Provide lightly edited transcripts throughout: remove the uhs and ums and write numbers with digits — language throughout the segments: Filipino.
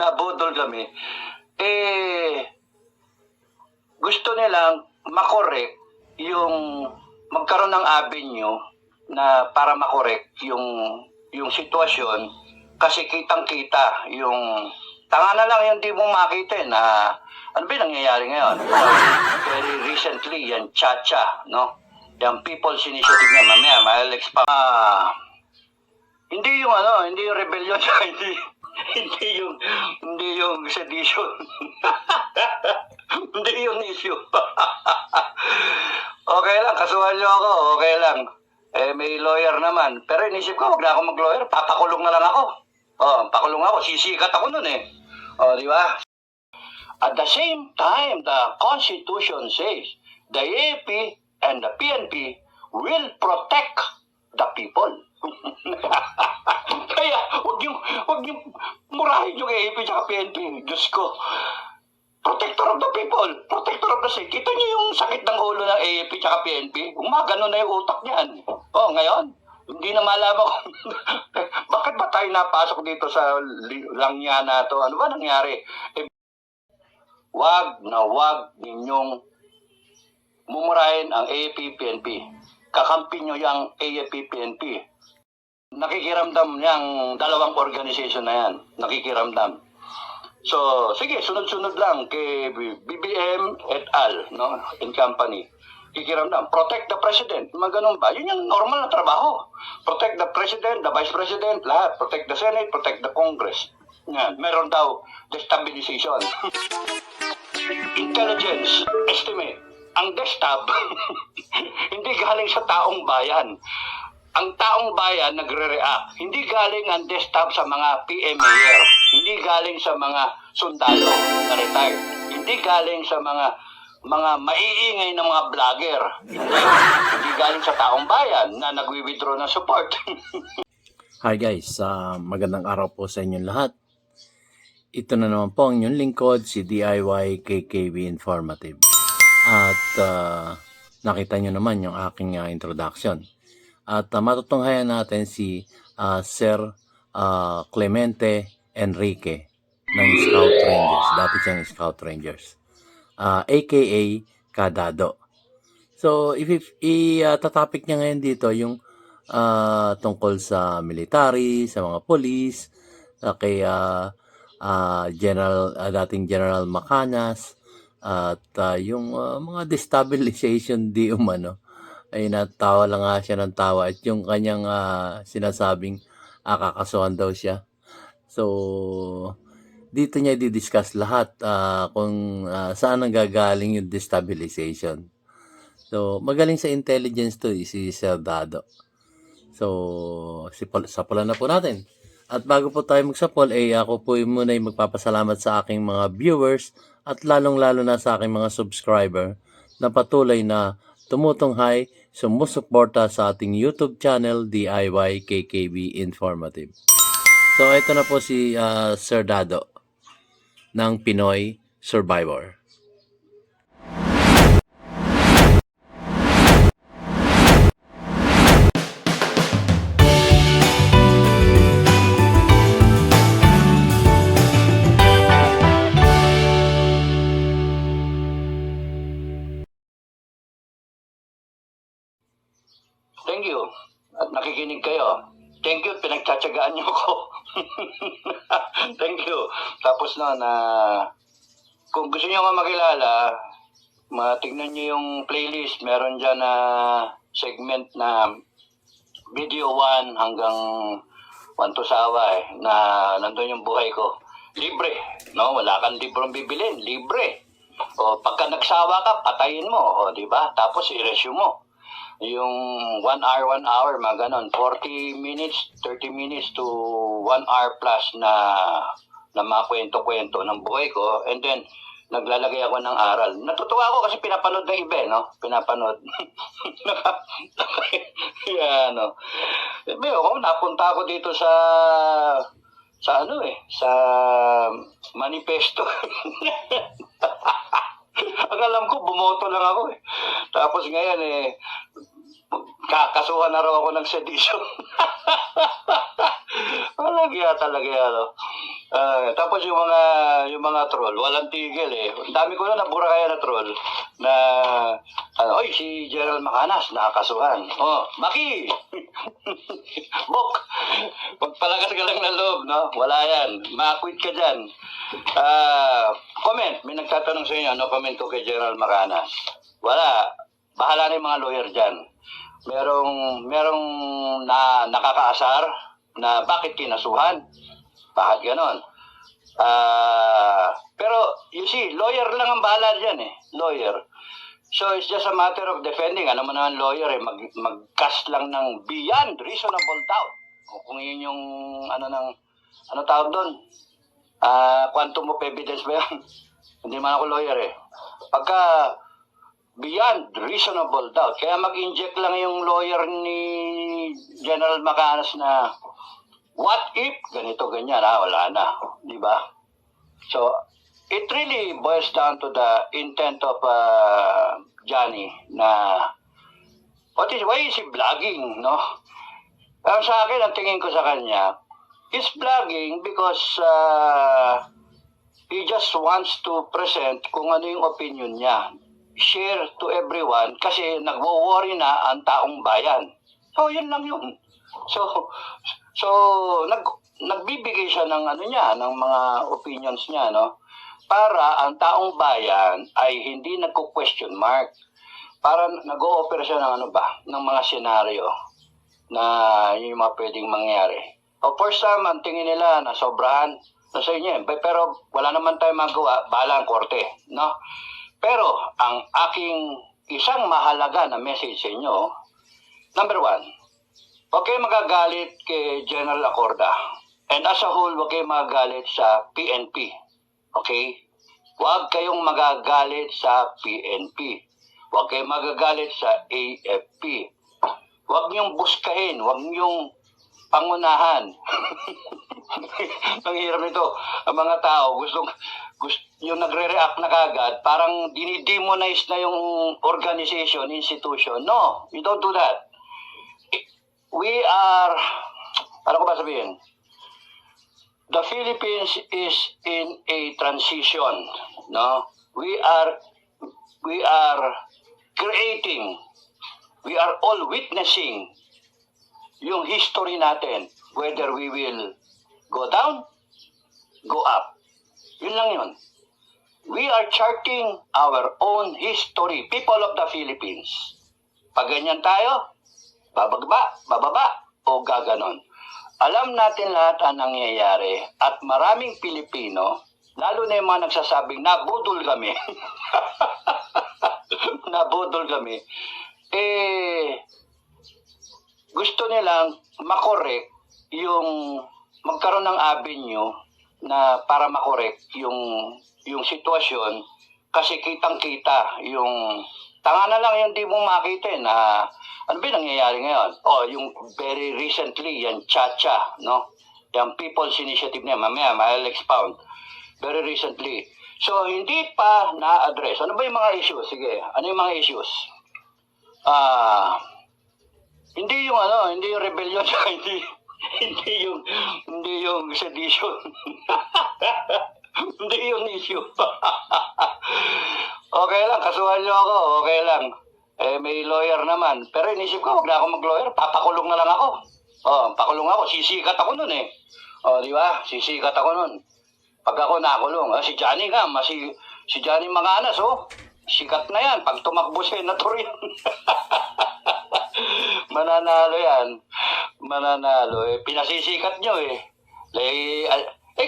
nabudol kami, gusto nilang makorek yung magkaroon ng avenue na para makorek yung sitwasyon kasi kitang-kita yung tanga na lang yung di mo makita na ano ba nangyayari ngayon? Very recently, yan Chacha, no? Yung People's Initiative na mamaya, ma-Alex pa. Hindi yung rebellion, hindi yung sedition. Hindi yung issue. Okay lang, kasuhan nyo ako, okay lang. May lawyer naman. Pero inisip ko, wag na ako mag-lawyer, papakulong na lang ako. Pakulong ako, sisikat ako nun di ba? At the same time, the Constitution says, the AFP and the PNP will protect the people. Kaya, wag yung murahin yung AFP at PNP. Diyos ko. Protector of the people, protector of the state. Kita niyo yung sakit ng ulo ng AFP at PNP? Gumagano na yung utak niyan. Ngayon, hindi na malaman ko. Bakit ba tayo napasok dito sa langya na to? Ano ba nangyari? Wag ninyong mumurahin ang AFP, PNP. Kakampi nyo yung AFP, PNP. Nakikiramdam yung dalawang organization na yan. Nakikiramdam. So, sige, sunod-sunod lang kay BBM et al. No? In company. Kikiramdam. Protect the president. Mga ganun ba? Yun yung normal na trabaho. Protect the president, the vice president, lahat. Protect the Senate, protect the Congress. Yan. Meron daw destabilization. Intelligence estimate. Ang destab, hindi galing sa taong bayan. Ang taong bayan nagre-react. Hindi galing ang destab sa mga PMAyer. Hindi galing sa mga sundalo na retired. Hindi galing sa mga maiingay na mga vlogger. Hindi galing sa taong bayan na nagwi-withdraw ng support. Hi guys, magandang araw po sa inyong lahat. Ito na naman po ang inyong lingkod, si DIY KKB Informative. At nakita nyo naman yung aking introduction. At matutunghayan natin si Sir Clemente Enrique ng Scout Rangers. Dati siyang Scout Rangers. AKA Kadado. So, itatopic niya ngayon dito yung tungkol sa military, sa mga police, kay dating General Macanas, at yung mga destabilization di umano. Ay natawa lang nga siya ng tawa at yung kanyang sinasabing kakasuhan daw siya. So, dito niya i-discuss lahat kung saan nanggagaling yung destabilization. So, magaling sa intelligence to si Sir Dado. So, sapulan na po natin. At bago po tayo magsapol, ako po muna ay magpapasalamat sa aking mga viewers at lalong-lalo na sa aking mga subscriber na patuloy na tumutunghay, sumusuporta sa ating YouTube channel, DIY KKB Informative. So, ito na po si Sir Dado ng Pinoy Survivor. Thank you. At nakikinig kayo. Thank you, pinagtsatsagaan niyo ko. Thank you. Tapos kung gusto niyo nga makilala, matignan niyo yung playlist. Meron dyan na segment na video 1 hanggang 1 to sawa na nandun yung buhay ko. Libre. No? Wala kang librong bibilin. Libre. Pagka nagsawa ka, patayin mo. Di ba? Tapos i-resume mo. Yung 1 hour, mga ganon, 40 minutes, 30 minutes to 1 hour plus na mga kwento-kwento ng buhay ko. And then, naglalagay ako ng aral. Natutuwa ako kasi pinapanood ng iba, no? Pinapanood. Napunta ako dito sa manifesto. Ang alam ko, bumoto lang ako Tapos ngayon kakasuhan na raw ako ng sedition. Talaga. Tapos yung mga troll, walang tigil eh. Ang dami ko na nabura kaya na troll na oy, si Gerald Macanas nakakasuhan. Oh, Maki! Bok! Pagpalakas ka lang ng loob, no? Wala yan. Ma-quit ka dyan. Comment. May nagtatanong sa inyo, ano comment ko kay Gerald Macanas? Wala. Bahala na yung mga lawyer dyan. Merong nakakaasar na bakit kinasuhan. Bakit ganon? Pero, you see, lawyer lang ang bahala dyan eh. Lawyer. So, it's just a matter of defending. Ano mo naman lawyer eh, mag-cast lang ng beyond reasonable doubt. O kung yun yung, ano tawag doon? Quantum of evidence ba yan? Hindi man ako lawyer eh. Pagka, beyond reasonable doubt. Kaya mag-inject lang yung lawyer ni General Macanas na what if ganito ganyan, wala na, di ba? So it really boils down to the intent of Johnny na why is he vlogging, no? Sa akin, ang tingin ko sa kanya, he's vlogging because he just wants to present kung ano yung opinion niya, share to everyone kasi nagwo-worry na ang taong bayan. So yun lang yun. So nagbibigay siya ng ng mga opinions niya, no? Para ang taong bayan ay hindi nagko-question mark. Para nag-o-offer siya ng ng mga senaryo na yung mga pwedeng mangyari. O first time, ang tingin nila na sobrahan na sa inyo. Pero wala naman tayong magawa, bahala ang korte, no? Pero ang aking isang mahalaga na message sa inyo, number 1, huwag kayo magagalit kay General Acorda. And as a whole, huwag kayo magagalit sa PNP. Okay? Huwag kayong magagalit sa PNP. Huwag kayong magagalit sa AFP. Huwag niyong buskahin. Huwag niyong pangunahan. Ang hirap nito. Ang mga tao, gusto yung nagre-react na kagad, parang dinidemonize na yung organization, institution. No, you don't do that. We are, ano ko ba sabihin? The Philippines is in a transition, no? We are creating, we are all witnessing yung history natin, whether we will go down, go up. Yun lang yun. We are charting our own history, people of the Philippines. Pag ganyan tayo, bababa, o gaganon. Alam natin lahat ang nangyayari at maraming Pilipino, lalo na yung mga nagsasabing nabudol kami, nabudol kami, gusto nilang makorek yung, magkaroon ng avenue na para makorek yung sitwasyon kasi kitang-kita yung tanga na lang yung di mo makita na ano ba nangyayari ngayon? Yung very recently, yan Chacha, no? Yung People's Initiative niya, mamaya, I'll expound. Very recently. So, hindi pa na-address. Ano ba yung mga issues? Sige, ano yung mga issues? Hindi yung rebellion, hindi yung sedition. Hindi yung issue. Okay lang, kasuhan niyo ako, okay lang. May lawyer naman. Pero inisip ko, huwag na ako mag-lawyer, papakulong na lang ako. Pakulong ako, sisikat ako nun eh. Di ba? Sisikat ako nun. Pag ako nakulong, si Johnny nga, si Johnny Macanas, sikat na yan. Pag tumakbo senator yan. Mananalo yan. Mananalo. Pinasisikat nyo eh.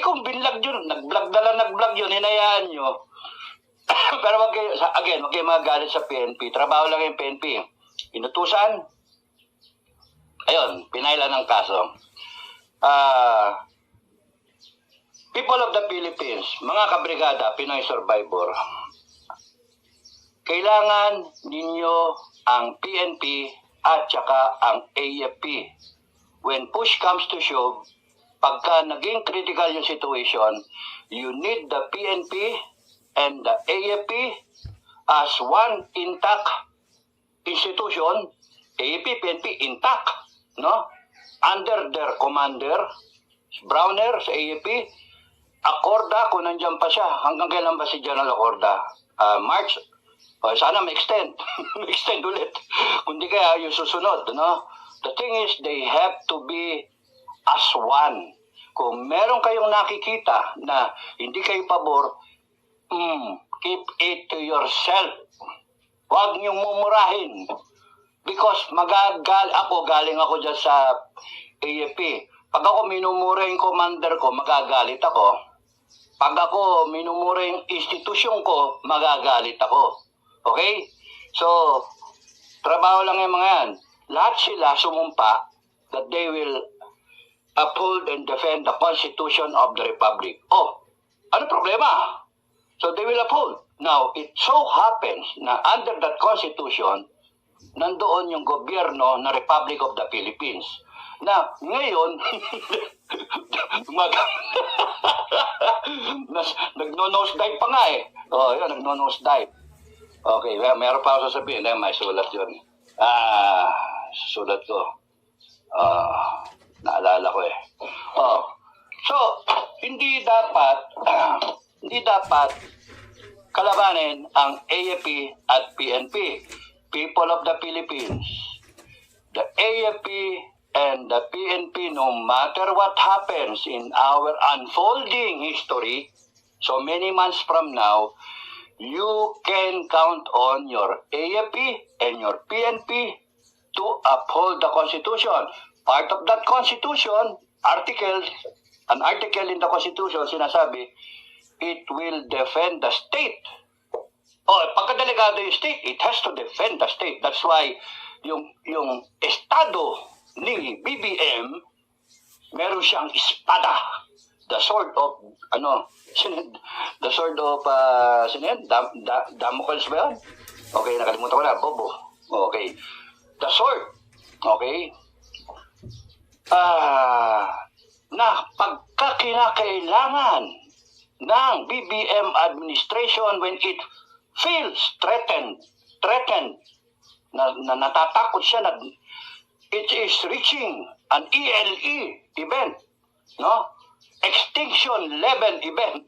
Kung binlag yun, nag-vlog yun, hinayaan nyo. Pero wag kayo magalit sa PNP. Trabaho lang yung PNP. Inutusan. Ayun, pinailan ng kaso. People of the Philippines, mga kabrigada, Pinoy Survivor, kailangan ninyo ang PNP at saka ang AFP. When push comes to shove, pagka naging critical yung situation, you need the PNP and the AFP as one intact institution, AFP, PNP intact, no? Under their commander, Browner sa AFP, Acorda, kung nandiyan pa siya, hanggang kailan ba si General Acorda? March? Sana ma-extend. Ma-extend ulit. Kundi kaya yung susunod, no? The thing is, they have to be as one. Kung meron kayong nakikita na hindi kayo pabor, keep it to yourself. Huwag niyong mumurahin. Because galing ako dyan sa AFP. Pag ako minumura yung commander ko, magagalit ako. Pag ako minumura yung institusyon ko, magagalit ako. Okay? So, trabaho lang yung mga yan. Lahat sila sumumpa that they will uphold and defend the Constitution of the Republic. Oh, ano problema? So they will uphold. Now, it so happens na under that Constitution, nandoon yung gobyerno ng Republic of the Philippines. Na ngayon, nagno-nosedive pa nga eh. Oh, yun, nagno-nosedive. Okay, well, meron pa ako sasabihin. May sulat yun. Sulat ko. Naalala ko eh. Oh. So, hindi dapat kalabanin ang AFP at PNP. People of the Philippines. The AFP and the PNP, no matter what happens in our unfolding history, so many months from now, you can count on your AFP and your PNP to uphold the Constitution. Part of that Constitution, an article in the Constitution, sinasabi, it will defend the state. Pagkadelegado yung state, it has to defend the state. That's why yung estado ni BBM, meron siyang espada. The sword of, the sword of, Damocles ba yun? Okay, nakalimutan ko na, Bobo. Okay. The sword, okay, na pagka kinakailangan ng BBM administration when it feels threatened, na natatakot siya na it is reaching an ELE event, no? Extinction level event.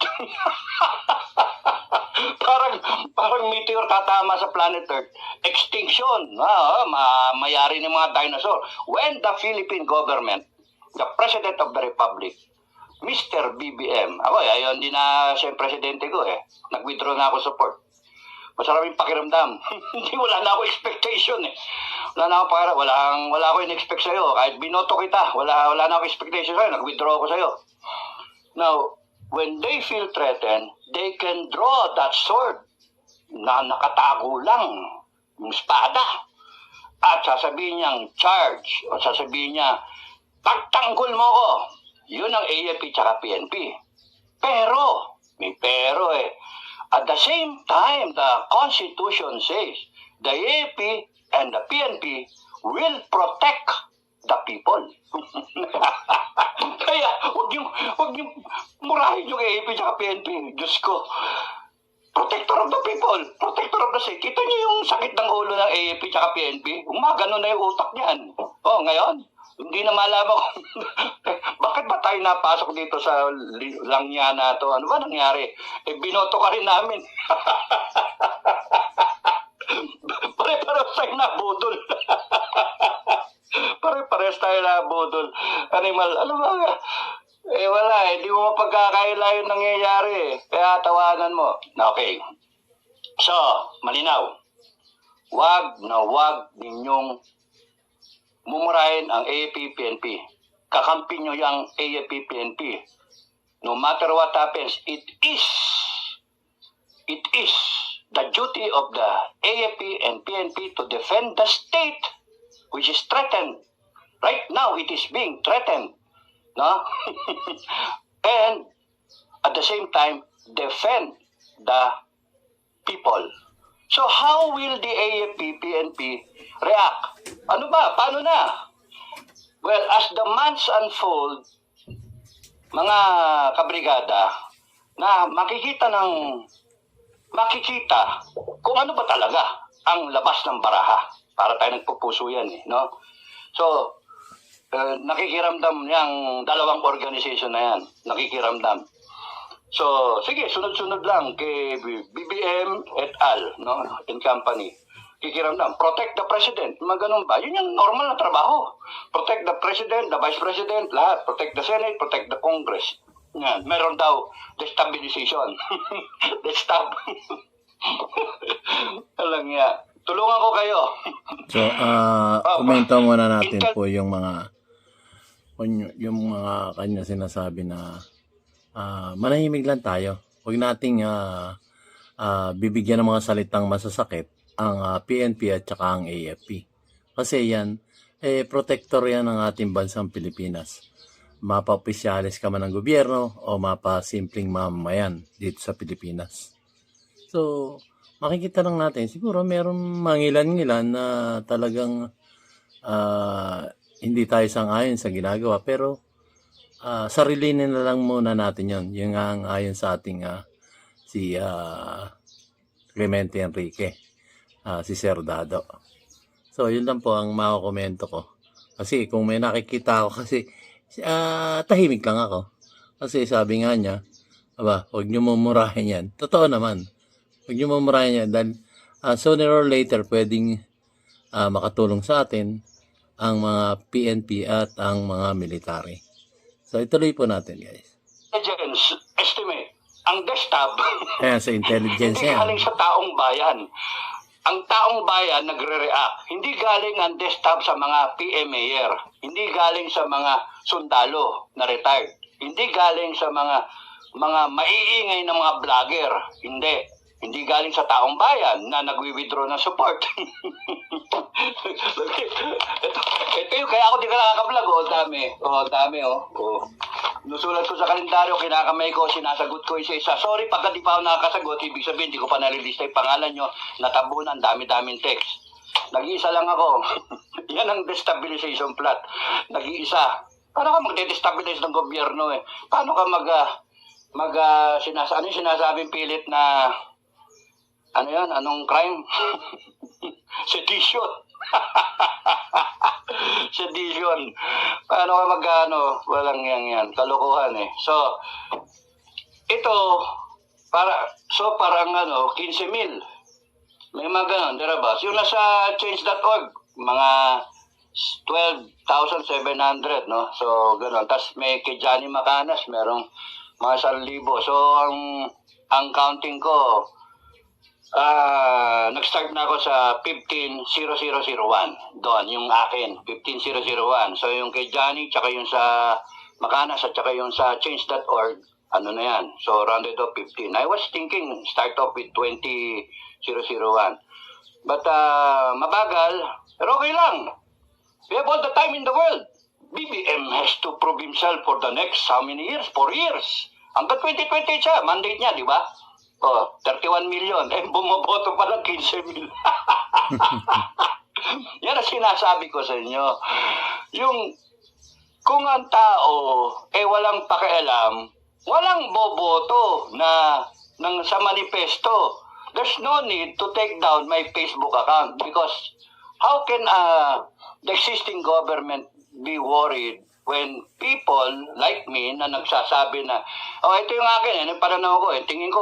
parang meteor tatama sa planet Earth. Extinction. Mayari ng mga dinosaur. When the Philippine government, the President of the Republic, Mr. BBM, ayaw din na siya yung presidente ko eh. Nag-withdraw na ako support. Masarap yung pakiramdam. Hindi, wala na ako expectation eh. Wala ako in-expect sa'yo. Kahit binoto kita, wala na ako expectation sa'yo. Nag-withdraw ako sa'yo. Now, when they feel threatened, they can draw that sword na nakatago lang yung espada. At sasabihin niyang charge. O sasabihin niya, pagtanggol mo ko. Yun ang AFP tsaka PNP. Pero, may pero eh. At the same time, the Constitution says the AFP and the PNP will protect the people. Kaya, huwag yung murahin yung AFP at PNP. Diyos ko, protector of the people, protector of the state. Kita niyo yung sakit ng ulo ng AFP at PNP? Umagano na yung utak niyan. Ngayon, hindi na malaman ko. Bakit ba tayo napasok dito sa langya na to? Ano ba nangyari? Binoto ka rin namin. Pare-pares tayo na budol. Pare-pares tayo na budol. Animal, ano ba? Wala Di mo mapagkakaila yung nangyayari. Kaya tawanan mo. Okay. So, malinaw. Wag ninyong mumurahin ang AFP, PNP. Kakampi nyo yung AFP, PNP. No matter what happens, it is the duty of the AFP and PNP to defend the state which is threatened. Right now, it is being threatened. No? And at the same time, defend the people. So how will the AFP, PNP react? Ano ba? Paano na? Well, as the months unfold, mga kabrigada, na makikita kung ano ba talaga ang labas ng baraha. Para tayo nagpupuso yan eh, no? So, nakikiramdam niyang dalawang organization na yan. Nakikiramdam. So, sige, sunod-sunod lang kay BBM et al. No? In company. Kikiramdam, protect the president. Mga ganun ba? Yun yung normal na trabaho. Protect the president, the vice president, lahat. Protect the Senate, protect the Congress. Yan. Meron daw destabilization. Destab. Alam niya. Tulungan ko kayo. So, komento muna natin po yung mga kanya sinasabi na manahimik lang tayo. Huwag nating bibigyan ng mga salitang masasakit ang PNP at saka ang AFP. Kasi yan, protector yan ng ating bansang Pilipinas. Mapa-opisyalis ka man ng gobyerno o mapa-simpleng mamamayan dito sa Pilipinas. So, makikita lang natin, siguro meron mangilan-ngilan na talagang hindi tayo sang-ayon sa ginagawa, pero sarilinin na lang muna natin yon. Yung ang ayon sa ating si Clemente Enrique, si Sir Dado. So, yun lang po ang makakomento ko. Kasi kung may nakikita ako, kasi tahimik lang ako. Kasi sabi nga niya, huwag niyo mumurahin yan. Totoo naman. Huwag niyo mumurahin yan dahil sooner or later pwedeng makatulong sa atin ang mga PNP at ang mga military. So, ituloy po natin, guys. Intelligence estimate. Ang desktop, Ayan, sa intelligence hindi yan. galing sa taong bayan. Ang taong bayan nagre-react. Hindi galing ang desktop sa mga PMAyer. Hindi galing sa mga sundalo na retired. Hindi galing sa mga maiingay na mga vlogger. Hindi. Hindi galing sa taong bayan na nagwi-withdraw ng support. ito yung kaya ako di ka nakaka-vlog. Dami. Nusulat ko sa kalendaryo, kinakamay ko, sinasagot ko isa-isa. Sorry, pagka di pa ako nakakasagot, ibig sabihin, di ko pa nalilista yung pangalan nyo, natabunan, dami-daming text. Nag-iisa lang ako. Yan ang destabilization plot. Nag-iisa. Paano ka magde-destabilize ng gobyerno eh? Paano ka ano yung sinasabing pilit na ano yan? Anong crime? Sedition. Sedition. Paano ka walang yan. Kalokohan eh. So, ito, parang 15,000. May mga ganon, dirabas. Yung nasa change.org, mga 12,700, no? So, ganon. Tapos may kay Johnny Macanas, merong mga 1,000. So, ang counting ko, nag-start na ako sa 15,001. Doon, yung akin, 15,001. So, yung kay Johnny, tsaka yung sa Macanas, at tsaka yung sa change.org, ano na yan. So, rounded off 15. I was thinking, start off with 20,001. But, mabagal, pero okay lang. We have all the time in the world. BBM has to prove himself for the next how many years? 4 years. Hanggang 2020 siya, mandate niya, di ba? 31 million. Bumoboto pa lang 15 million. Yan ang sinasabi ko sa inyo. Yung, kung ang tao, walang pakialam, walang boboto sa manifesto. There's no need to take down my Facebook account because how can the existing government be worried when people like me na nagsasabi na, ito yung akin, yung pananaw ko, tingin ko,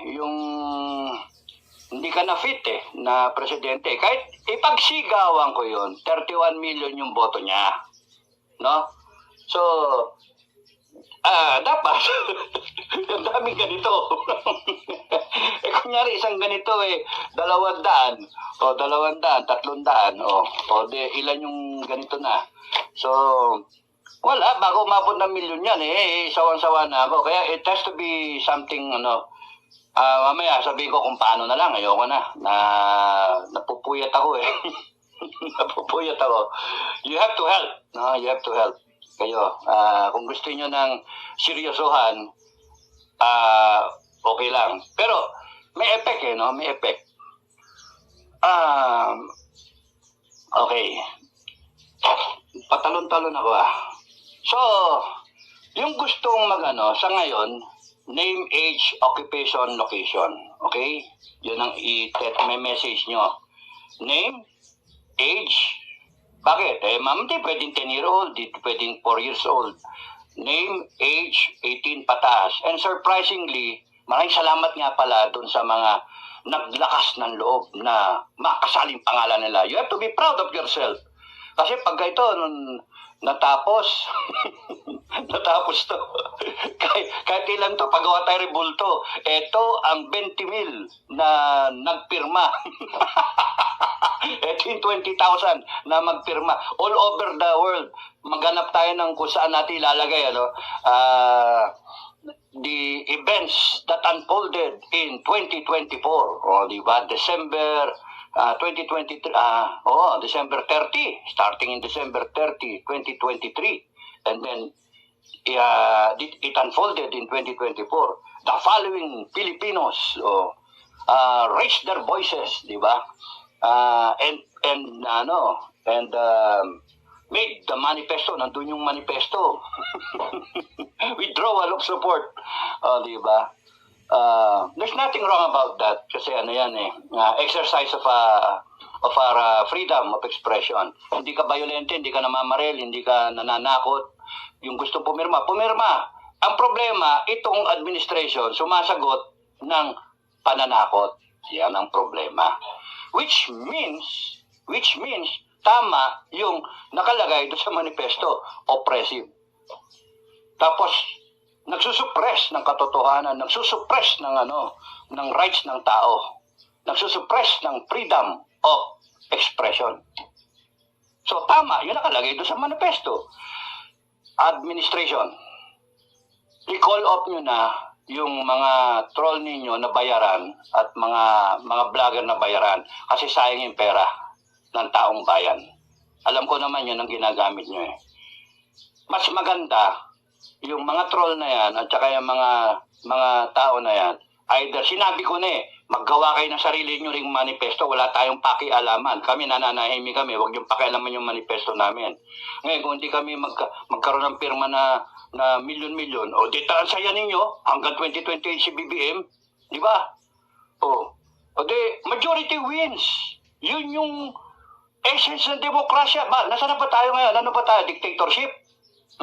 yung hindi ka na fit na presidente. Kahit ipagsigawan ko yun, 31 million yung boto niya. No? So, dapat, yung daming ganito. Kunyari, isang ganito 200, 300, ilan yung ganito na. So, wala, bago umabot ng milyon yan, sawan-sawa na ako. Kaya it has to be something, mamaya sabihin ko kung paano na lang, ayoko na napupuyat ako napupuyat ako. You have to help, no? You have to help. Kayo, kung gusto niyo ng seryosohan, okay lang. Pero, may effect no? May effect. Okay. Patalon-talon ako So, yung gustong sa ngayon, name, age, occupation, location. Okay? Yun ang may message nyo. Name, age. Bakit? Ma'am, di pwedeng 10-year-old, di pwedeng 4 years old. name, age, 18 pataas. And surprisingly, maraming salamat nga pala dun sa mga naglakas ng loob na makasaling pangalan nila. You have to be proud of yourself. Kasi pag ito, nung natapos, natapos to. kahit ilan to, pagawa tayo rebulto. Ito ang 20,000 na nagpirma. Ito yung 20,000 na magpirma. All over the world. Maghanap tayo ng kung saan natin ilalagay, the events that unfolded in 2024. O, di ba? December 2023, December 30, starting in December 30, 2023. And then, it unfolded in 2024. The following Filipinos raised their voices, di ba? Made the manifesto, nandun yung manifesto. Withdrawal of support. Di ba? There's nothing wrong about that kasi exercise of our freedom of expression. Hindi ka violente, hindi ka namamaril, hindi ka nananakot. Yung gusto pumirma, pumirma. Ang problema, itong administration sumasagot ng pananakot. Yan ang problema. Which means tama yung nakalagay doon sa manifesto, oppressive. Tapos nagsusuppress ng katotohanan, nagsusuppress ng rights ng tao, nagsusuppress ng freedom of expression. So tama, yun nakalagay doon sa manifesto. Administration, i-call off nyo na yung mga troll ninyo na bayaran at mga vlogger na bayaran kasi sayang yung pera ng taong bayan. Alam ko naman yun ang ginagamit nyo eh. Mas maganda yung mga troll na yan at saka yung mga tao na yan, either sinabi ko na maggawa kayo ng sarili nyo ring manifesto, wala tayong pakialaman. Kami nananahimik kami, huwag yung pakialaman yung manifesto namin. Ngayon, kung hindi kami magkaroon ng pirma na milyon-milyon, o di ang saya ninyo hanggang 2028 si BBM, di ba? O di majority wins. Yun yung essence ng demokrasya. Nasaan na ba tayo ngayon? Ano ba tayo? Dictatorship?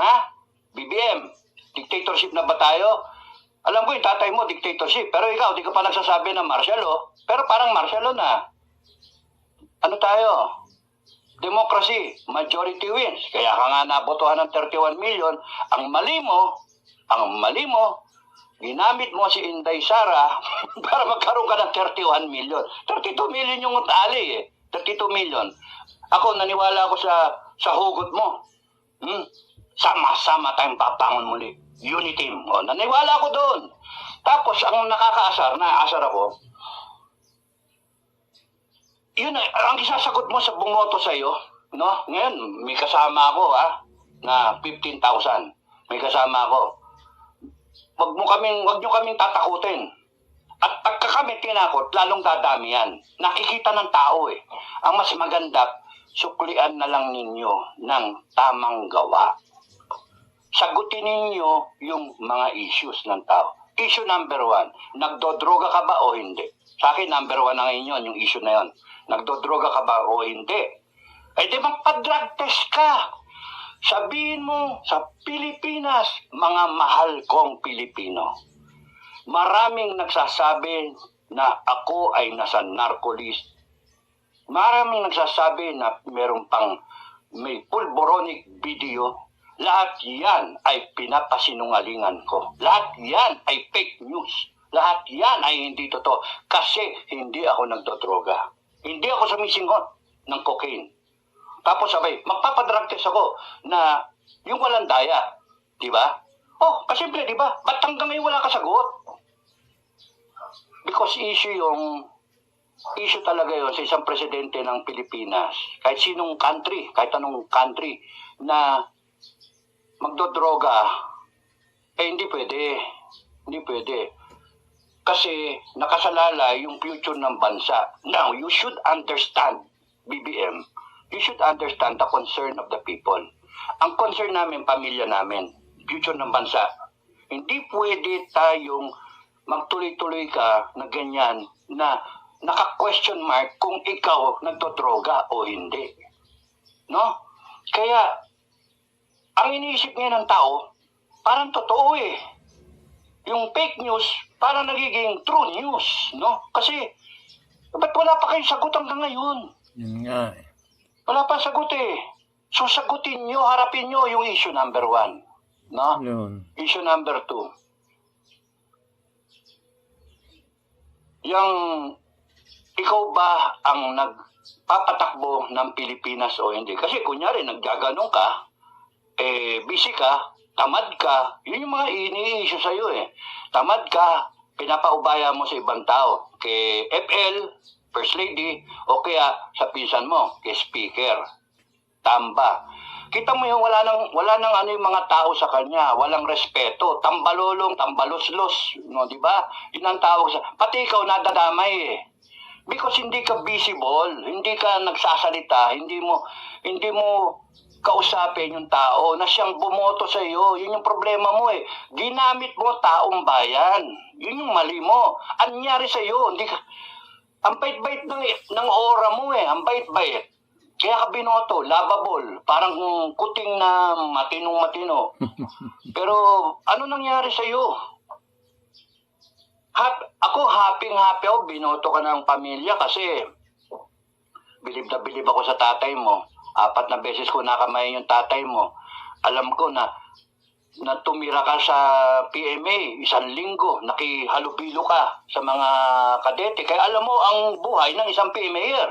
Ha? BBM, dictatorship na ba tayo? Alam ko yung tatay mo, dictatorship. Pero ikaw, di ka pa nagsasabi ng martial law. Pero parang martial law na. Ano tayo? Democracy, majority wins. Kaya ka nga nabotohan ng 31 million. Ang mali mo, ginamit mo si Inday Sara para magkaroon ka ng 31 million. 32 million yung tali 32 million. Ako, naniwala ako sa hugot mo. Sama-sama tayong papangon muli. Unity. Naniwala ako doon. Tapos, ang nakakaasar, naasar ako, yun ang isasagot mo sa bumoto sa iyo, no? Ngayon, may kasama ako, na 15,000. May kasama ako. Wag nyo kaming tatakutin. At pagka kami tinakot, lalong dadami yan. Nakikita ng tao Ang mas maganda, suklian na lang ninyo ng tamang gawa. Sagutin ninyo yung mga issues ng tao. Issue number 1, nagdodroga ka ba o hindi? Sa akin, number 1 na ngayon yung issue na yun. Nagdodroga ka ba o hindi? Eh di magpa-drug test ka. Sabihin mo sa Pilipinas, mga mahal kong Pilipino, maraming nagsasabi na ako ay nasa narcolist. Maraming nagsasabi na may pulboronic video. Lahat yan ay pinapasinungalingan ko. Lahat yan ay fake news. Lahat yan ay hindi totoo. Kasi hindi ako nagdodroga. Hindi ako sumisinghot ng cocaine. Tapos sabay, magpapadrug test ako na yung walang daya. Diba? Kasi diba? Ba't hanggang ngayon wala kasagot? Because issue talaga yun sa isang presidente ng Pilipinas. Kahit sinong country, kahit anong country na magdodroga, hindi pwede. Hindi pwede. Kasi nakasalala yung future ng bansa. Now, you should understand, BBM, you should understand the concern of the people. Ang concern namin, pamilya namin, future ng bansa. Hindi pwede tayong magtuloy-tuloy ka na ganyan na naka-question mark kung ikaw nagdodroga o hindi. No? Kaya, ang iniisip ngayon ng tao, parang totoo eh. Yung fake news, parang nagiging true news, no? Kasi, ba't wala pa kayong sagot hanggang ngayon? Yun nga eh. Wala pa sagot eh. So, sagutin nyo, harapin nyo yung issue number 1, no? Yun. Issue number 2. Yang, ikaw ba ang nagpapatakbo ng Pilipinas o hindi? Kasi kunyari, naggaganong ka, busy ka, tamad ka, yun yung mga ini-issue sa'yo eh. Tamad ka, pinapaubaya mo sa ibang tao. Kay FL, First Lady, o kaya sa pinsan mo, kay Speaker. Tamba. Kita mo yung wala nang ano yung mga tao sa kanya, walang respeto, tambalolong, tambaloslos, no, di ba? Yun ang tawag sa, pati ikaw nadadamay eh. Because hindi ka visible, hindi ka nagsasalita, hindi mo kausapin yung tao na siyang bumoto sa iyo. Yun yung problema mo eh. Ginamit mo taong bayan. Yun yung mali mo. Ang nangyari sa iyo, hindi ka, ang bait-bait ng aura mo eh. Ang bait-bait. Kaya ka binoto, lovable. Parang kuting na matinong-matino. Pero ano nangyari sa iyo? Ako happy-happy ako, binoto ka ng pamilya kasi bilib na bilib ako sa tatay mo. 4 na beses ko nakamayan yung tatay mo. Alam ko na tumira ka sa PMA, 1 linggo, nakihalubilo ka sa mga kadete. Kaya alam mo ang buhay ng isang PMAer.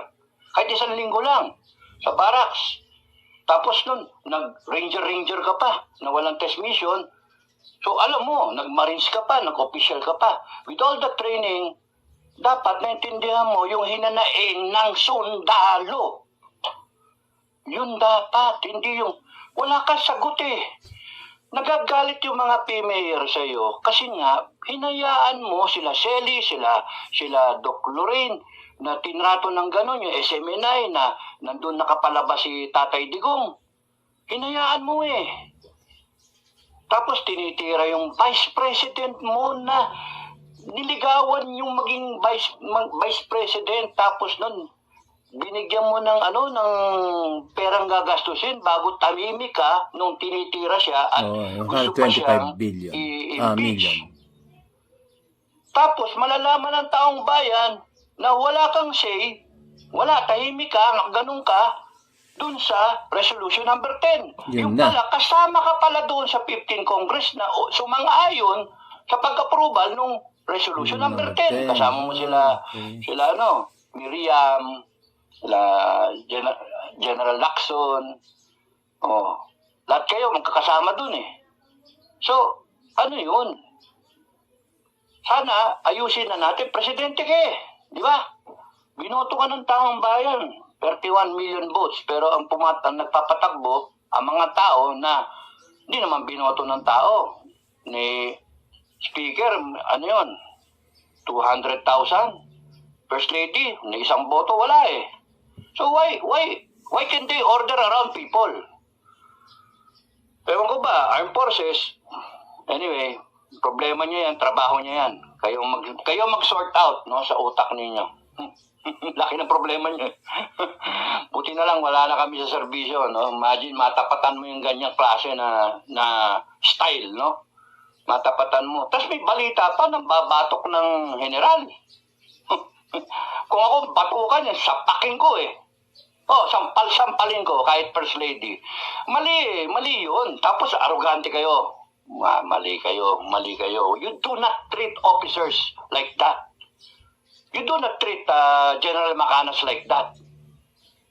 Kahit 1 linggo lang, sa barracks. Tapos nun, nag-ranger ka pa, na walang test mission. So alam mo, nag-marines ka pa, nag-official ka pa. With all the training, dapat naintindihan mo yung hinanaing ng sundalo. Yun dapat, hindi yung, wala kang sagot eh. Nagagalit yung mga PMAer sa iyo kasi nga, hinayaan mo sila Shelly, sila Doc Lorraine, na tinrato ng gano'n, yung SMNI na nandun nakapalabas si Tatay Digong. Hinayaan mo eh. Tapos tinitira yung Vice President mo na niligawan yung maging Vice President. Tapos nun, binigyan mo ng perang gagastusin bago tahimik ka nung tinitira siya at gusto pa siyang 25 billion. i-impeach. Million. Tapos malalaman ng taong bayan na wala kang say, tahimik ka, ganun ka, dun sa resolution number 10. Yun Yung na. pala, kasama ka pala doon sa 15 Congress na sumang-ayon sa pag-approval nung resolution number 10. Kasama mo sila Miriam, General Lacson, lahat kayo magkakasama dun eh. So, ano yun? Sana ayusin na natin, presidente ka eh, di ba? Binoto ka ng taong bayan, 31 million votes, pero ang nagpapatakbo, ang mga tao na hindi naman binoto ng tao. Ni Speaker, 200,000. First Lady, na 1 boto, wala eh. So why can they order around people? Ewan ko ba, Armed Forces, anyway, problema niya yan, trabaho niya yan. Kayo mag-sort out no, sa utak ninyo. Laki ng problema niyo. Buti na lang wala na kami sa serbisyo, no? Imagine matapatan mo yung ganyang klase na style, no? Matapatan mo. Tapos may balita pa ng babatok ng general. Kung ako batukan yan, sapakin ko eh. Sampalin ko kahit First Lady. Mali yun. Tapos arrogante kayo. Mali kayo. You do not treat officers like that. You do not treat General Macanas like that.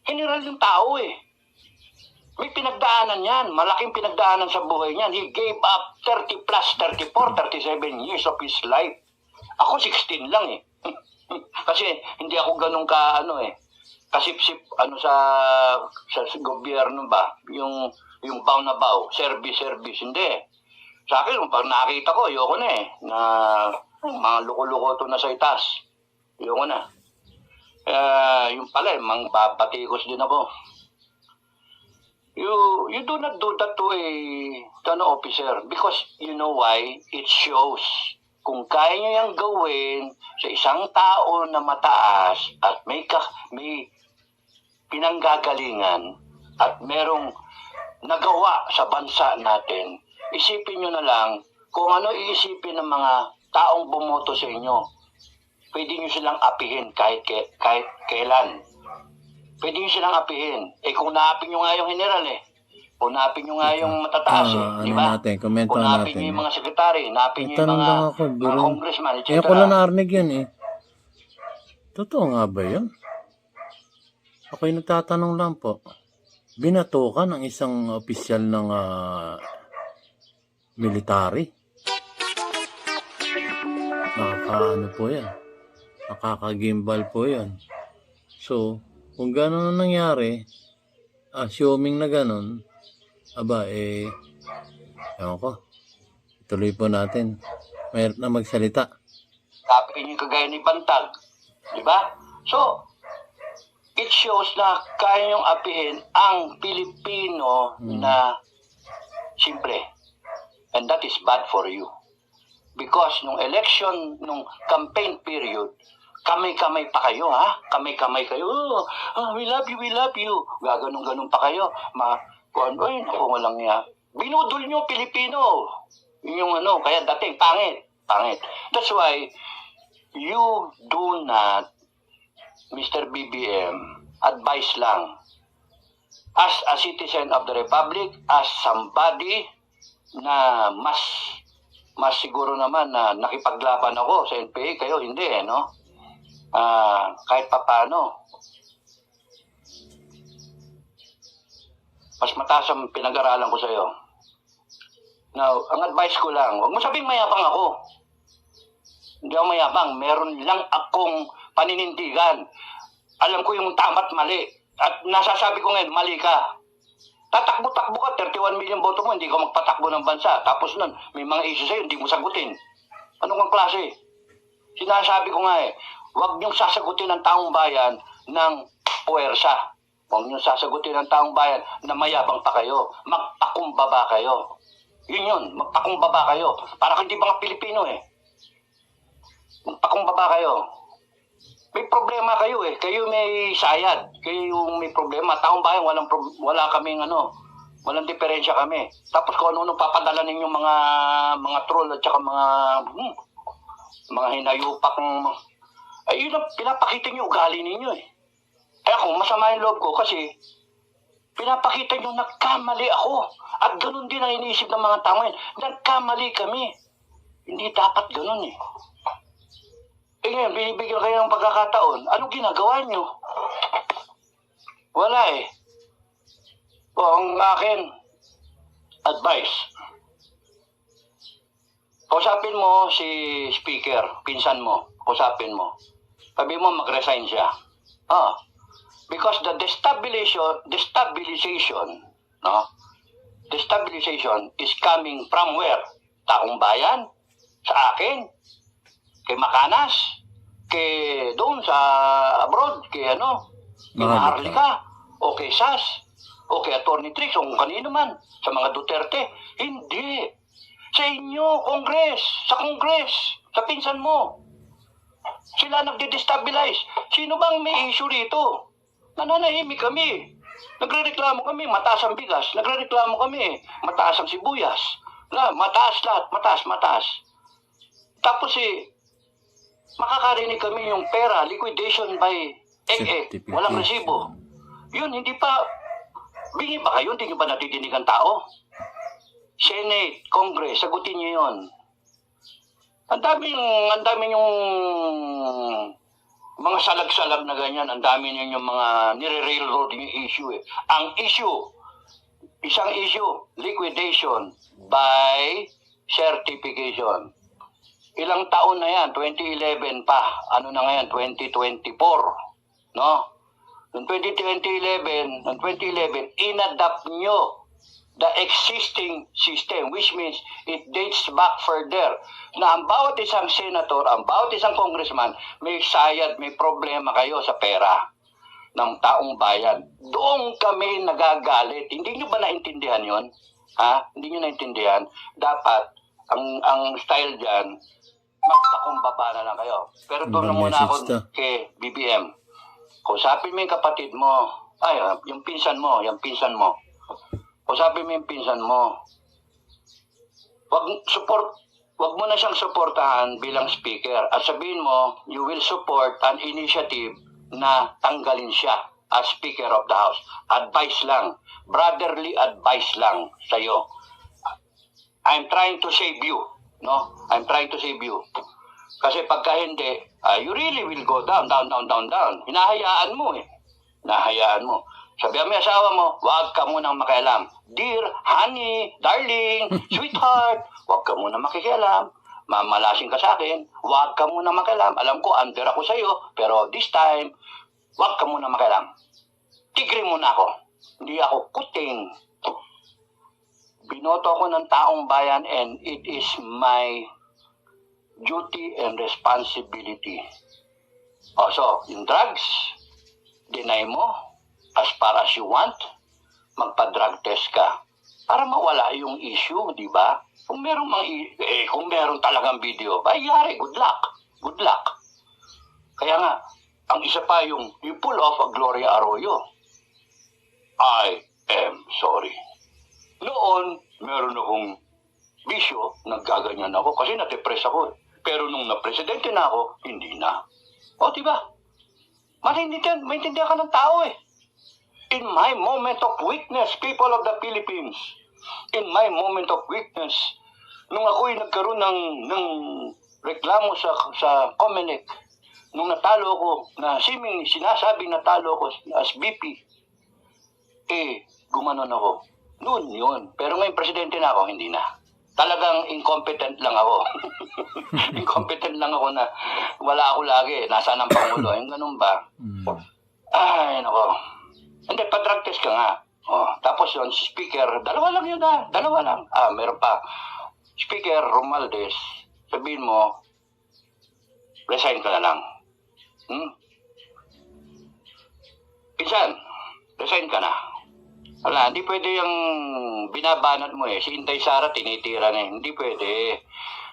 General yung tao eh. May pinagdaanan yan. Malaking pinagdaanan sa buhay niyan. He gave up 30 plus, 34, 37 years of his life. Ako 16 lang eh. Kasi hindi ako ganun kasipsip sa gobyerno ba? Yung bow na bow, service, hindi. Sa akin, pag nakita ko, ayoko na eh. Na mga luko-luko to na sa itas. Ayoko na. Yung pala, mga papatikos din ako. You do not do that to an officer because you know why? It shows. Kung kaya nyo yung gawin sa isang tao na mataas at may pinanggagalingan at merong nagawa sa bansa natin, isipin nyo na lang kung ano iisipin ng mga taong bumoto sa inyo. Pwede nyo silang apihin kahit kailan. Pwede nyo silang apihin. Kung naapin nyo nga yung general kung naapin nyo nga yung matataas di ba? Natin, komento Kung naapin natin. nyo yung mga sekretary, naapin nyo yung Tanong mga, lang ako, mga biro. congressman, etc. Kaya ko lang narinig yun Totoo nga ba yun? Ako'y nagtatanong lang po. Binatukan ang isang opisyal ng military. Nakakaano po yan. Nakakagimbal po yan. So, kung gano'n ang nangyari, assuming na gano'n, ewan ko. Tuloy po natin. Mayroon na magsalita. Tapin yung kagaya ni Bantag. Di ba? So, it shows na kaya yung apihin ang Pilipino na simple. And that is bad for you. Because nung election, nung campaign period, kamay-kamay pa kayo, ha? Kamay-kamay kayo. We love you, we love you. Gaganong-ganong pa kayo. Walang niya. Binudol nyo Pilipino. Yun yung kaya dating pangit. That's why, you do not, Mr. BBM, advice lang. As a citizen of the Republic, as somebody na mas siguro naman na nakipaglaban ako sa NPA, kayo hindi no? Kahit papano. Mas mataas ang pinag-aralan ko sa iyo. Now, ang advice ko lang, huwag mo sabing mayabang ako. Hindi ako mayabang. Meron lang akong paninindigan. Alam ko yung tama at mali. At nasasabi ko ngayon, mali ka. Tatakbo-takbo ka, 31 million boto mo, hindi ka magpatakbo ng bansa. Tapos nun, may mga issue sa'yo, hindi mo sagutin. Anong kang klase? Sinasabi ko nga huwag niyong sasagutin ng taong bayan ng puwersa. Huwag niyong sasagutin ng taong bayan na mayabang pa kayo. Magpakumbaba kayo. Yun, magpakumbaba kayo. Para hindi mga Pilipino Magpakumbaba kayo. May problema kayo Kayo may sayad. Kayo may problema. Taong bayan, wala kaming walang diferensya kami. Tapos kung ano papadala ninyo mga troll at saka mga hinayupak yun ang pinapakita nyo ugali ninyo Kaya kung masama yung loob ko kasi pinapakita nyo nagkamali ako. At ganun din ang iniisip ng mga tao ngayon. Nagkamali kami. Hindi dapat ganun ngayon, binibigyan kayo ng pagkakataon. Anong ginagawa nyo? Wala ang akin, advice. Kausapin mo si speaker, pinsan mo. Kausapin mo. Sabi mo mag-resign siya. Because the destabilization is coming from where? Taong bayan? Sa akin? Kay Makanas, kay doon sa abroad, kay kay Maharlika, o kay SAS, o kay Atty. Trix, o kung kanino man, sa mga Duterte. Hindi. Sa inyo, sa Congress, sa pinsan mo. Sila nagde-destabilize. Sino bang may issue rito? Nananahimik kami. Nagre-reklamo kami, mataas ang bigas. Nagre-reklamo kami, mataas ang sibuyas. Mataas lahat, mataas. Tapos makakarinig kami yung pera, liquidation by EG, walang resibo. Yun, hindi pa, bingi ba kayo? Hindi nyo ba natidinig ang tao? Senate, Congress, sagutin nyo yun. Ang dami yung mga salag-salag na ganyan, ang dami nyo yung mga nire-railroad yung issue Ang isang issue, liquidation by certification. Ilang taon na yan? 2011 pa. Ano na ngayon? 2024. No? Noong 2011, inadapt nyo the existing system, which means it dates back further. Na ang bawat isang senator, ang bawat isang congressman, may sayad, may problema kayo sa pera ng taong bayan. Doon kami nagagalit. Hindi nyo ba naintindihan yon? Hindi nyo naintindihan? Dapat, ang style dyan, magpakumbaba na lang kayo. Pero doon na muna ako kay BBM. Kausapin mo yung kapatid mo. Yung pinsan mo. Kausapin mo yung pinsan mo. wag mo na siyang suportahan bilang speaker at sabihin mo, you will support an initiative na tanggalin siya as Speaker of the House. Advice lang. Brotherly advice lang sa'yo. I'm trying to save you. No? I'm trying to save you. Kasi pagka hindi, you really will go down, down, down, down, down. Hinahayaan mo eh. Hinahayaan mo. Sabihan mo yung asawa mo, huwag ka munang makialam. Dear, honey, darling, sweetheart, huwag ka munang makikialam. Mamalasing ka sa akin, huwag ka munang makialam. Alam ko, under ako sa'yo, pero this time, huwag ka munang makialam. Tigre muna ako. Hindi ako kuting. Binoto ako ng taong bayan and it is my duty and responsibility. So, yung drugs, deny mo as far as you want, magpa-drug test ka para mawala yung issue, di ba? Kung meron talagang video, yari, good luck. Good luck. Kaya nga, ang isa pa yung you pull off a Gloria Arroyo. I am sorry. Noon, meron akong bisyo, naggaganyan ako kasi na-depress ako. Pero nung na-presidente na ako, hindi na. O, diba? Maintindihan ka ng tao eh. In my moment of weakness, people of the Philippines, in my moment of weakness, nung ako'y nagkaroon ng reklamo sa Comelec, nung natalo ko, na sinasabi natalo ko as VP, gumanon ako. Noon yun. Pero ngayon presidente na ako, hindi na. Talagang incompetent lang ako. Incompetent lang ako na wala ako lagi. Nasaan ang Pangulo? Yung ganun ba? Ay, nako. Hindi, pa-drug test ka nga. Tapos yun, speaker, dalawa lang yun na. Dalawa lang. Meron pa. Speaker Romualdez, sabihin mo, resign ka na lang. Pinsan, resign ka na. Wala, hindi pwede yung binabanat mo eh. Si Inday Sara tinitira na eh. Hindi pwede.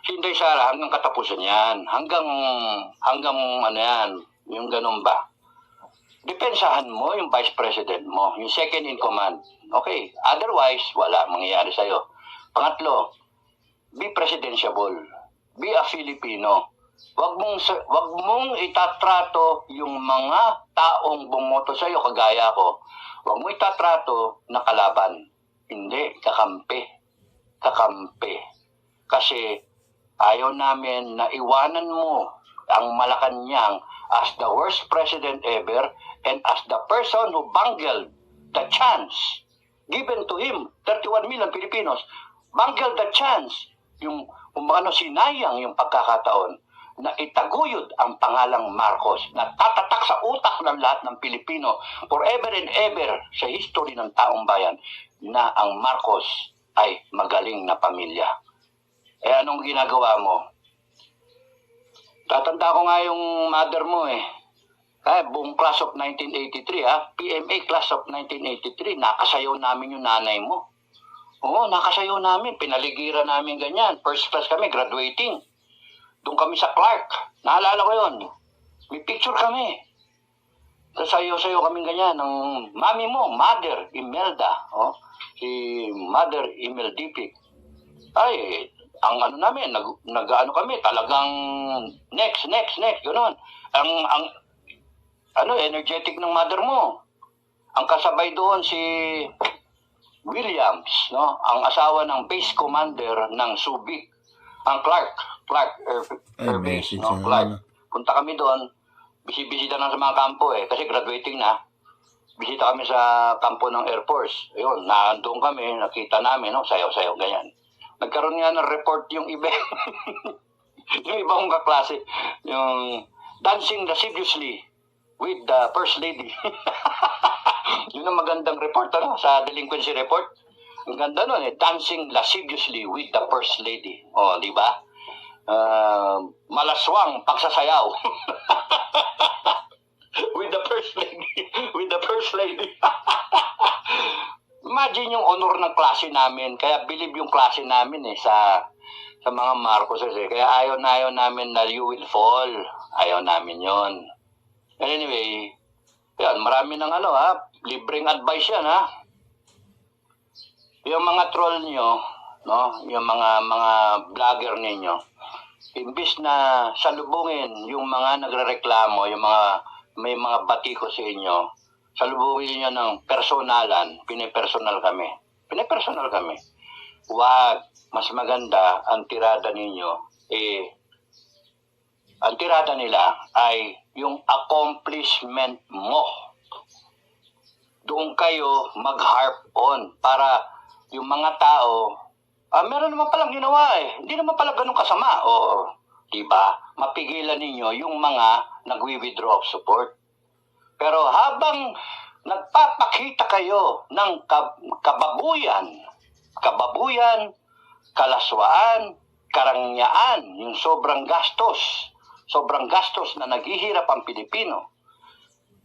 Si Inday Sara hanggang katapusan yan. Hanggang ano yan, yung ganun ba. Depensahan mo yung vice president mo, yung second in command. Okay, otherwise, wala mangyayari sa'yo. Pangatlo, be presidentiable. Be a Filipino. Wag mong itatrato yung mga taong bumoto sa'yo, kagaya ko. Wag mo itatrato na kalaban. Hindi, kakampi. Kakampi. Kasi ayaw namin na iwanan mo ang Malacanang as the worst president ever and as the person who bungled the chance given to him, 31 million Filipinos, bungled the chance, yung sinayang yung pagkakataon na itaguyod ang pangalang Marcos na tatatak sa utak ng lahat ng Pilipino forever and ever sa history ng taong bayan na ang Marcos ay magaling na pamilya. Anong ginagawa mo? Tatanda ko nga yung mother mo eh. Buong class of 1983 PMA class of 1983, nakasayaw namin yung nanay mo. Oo, nakasayaw namin, pinaligiran namin ganyan. First class kami, graduating. Doon kami sa Clark. Naalala ko yun. May picture kami. Sasayaw-sayaw kami ganyan ng mami mo, Mother Imelda. Si Mother Imeldipic. Ay, ang ano namin, nag-ano kami, talagang next, gano'n. Ang energetic ng mother mo. Ang kasabay doon si Williams, no? Ang asawa ng base commander ng Subic. Ang Clark Air Base, no? Clark. Punta kami doon, bisita na sa mga kampo kasi graduating na. Bisita kami sa kampo ng Air Force. Ayun, naandun kami, nakita namin, no? Sayaw-sayaw, ganyan. Nagkaroon nga ng report yung iba. Yung iba kong kaklase. Yung dancing lasciviously with the First Lady. Yun ang magandang report, sa delinquency report. Ang ganda nun, dancing lasciviously with the First Lady. Di ba? Malaswang pagsasayaw. With the First Lady. With the First Lady. Imagine yung honor ng klase namin. Kaya believe yung klase namin sa mga Marcos. Kaya ayaw namin na you will fall. Ayaw namin yon. Anyway, yan, marami ng libreng advice yan Yung mga troll nyo, no? Yung mga vlogger ninyo. Imbis na salubungin yung mga nagrereklamo, yung mga may mga batiko sa inyo, salubungin niyo ng personalan, pinipersonal kami. Pinipersonal kami. Wag, mas maganda ang tirada ninyo, ang tirada nila ay yung accomplishment mo. Doon kayo mag-harp on para yung mga tao, meron naman palang ginawa Hindi naman pala ganun kasama. O, diba? Mapigilan ninyo yung mga nagwi-withdraw of support. Pero habang nagpapakita kayo ng kababuyan, kalaswaan, karangyaan, yung sobrang gastos na naghihirap ang Pilipino.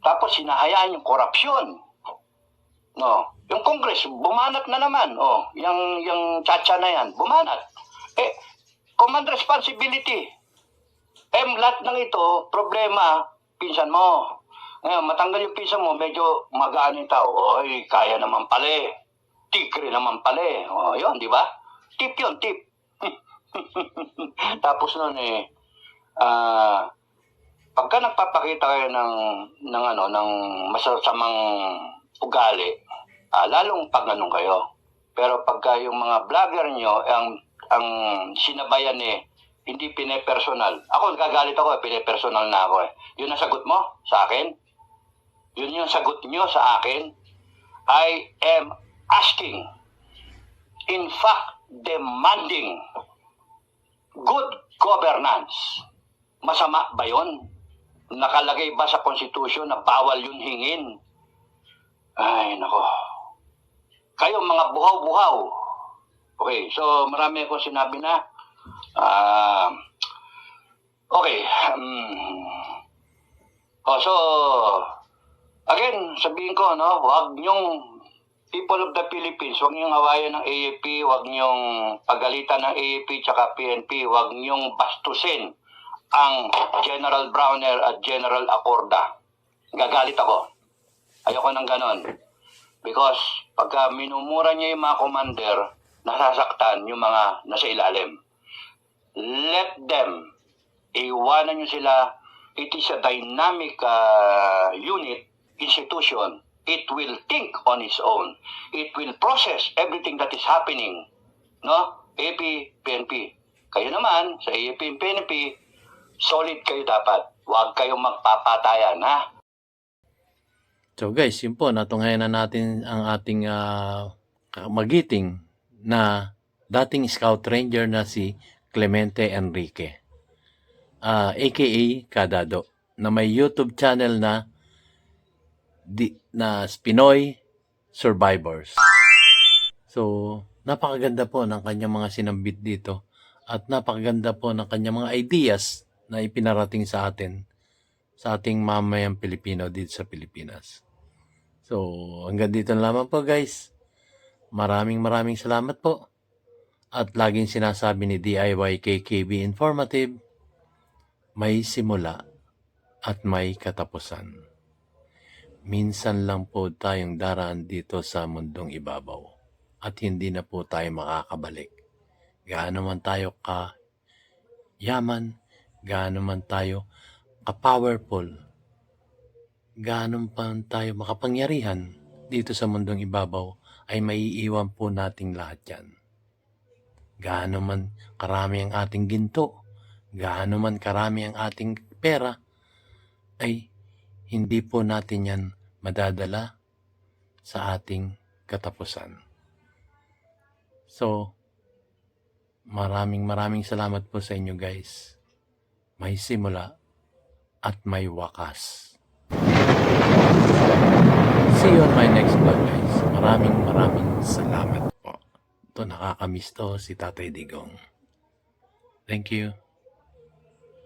Tapos hinahayaan yung korupsyon. No, yung Congress bumanat na naman. Yung tsa na yan, bumanat. Command responsibility. Lahat ng ito, problema, pinsan mo. Ngayon, matanggal yung pinsan mo, medyo magaan yung tao. Kaya naman pala Tigre naman pala yun, di ba? Tip yun, tip. Tapos nun pagka nagpapakita kayo ng masasamang ugali, lalong pag-anong kayo. Pero pagka yung mga vlogger nyo, ang sinabayan hindi pine-personal. Ako, nagagalit ako, pine-personal na ako Yun ang sagot mo sa akin? Yun yung sagot nyo sa akin? I am asking, in fact, demanding good governance. Masama ba yun? Nakalagay ba sa konstitusyon na bawal yun hingin? Ay, nako. Kayo mga buhaw-buhaw. Okay, so marami akong sinabi na. Okay. So, again, sabihin ko, huwag niyong people of the Philippines, huwag niyong hawayan ng AAP, huwag niyong pagalitan ng AAP tsaka PNP, huwag niyong bastusin ang General Browner at General Acorda. Gagalit ako. Ayoko ng ganon. Because pagka minumura niya yung mga commander, nasasaktan yung mga nasa ilalim. Let them. Iwanan niyo sila. It is a dynamic unit, institution. It will think on its own. It will process everything that is happening. No? AP, PNP. Kayo naman, sa AP, PNP, solid kayo dapat. Huwag kayong magpapatayan, ha? So guys, yun po, natunghayan na natin ang ating magiting na dating Scout Ranger na si Clemente Enrique, aka Kadado, na may YouTube channel na Pinoy Survivors. So, napakaganda po ng kanyang mga sinambit dito at napakaganda po ng kanyang mga ideas na ipinarating sa atin, sa ating mamayang Pilipino dito sa Pilipinas. So, hanggang dito na lamang po guys. Maraming salamat po. At laging sinasabi ni DIY KKB Informative, may simula at may katapusan. Minsan lang po tayong daraan dito sa mundong ibabaw at hindi na po tayo makakabalik. Gaano man tayo ka-yaman, gaano man tayo ka-powerful, gaano man tayo makapangyarihan dito sa mundong ibabaw, ay maiiwan po nating lahat yan. Gaano man karami ang ating ginto, gaano man karami ang ating pera, ay hindi po natin yan madadala sa ating katapusan. So, maraming salamat po sa inyo guys. May simula at may wakas. See you on my next vlog guys. Maraming salamat po. Ito nakakamiss to si Tatay Digong. Thank you.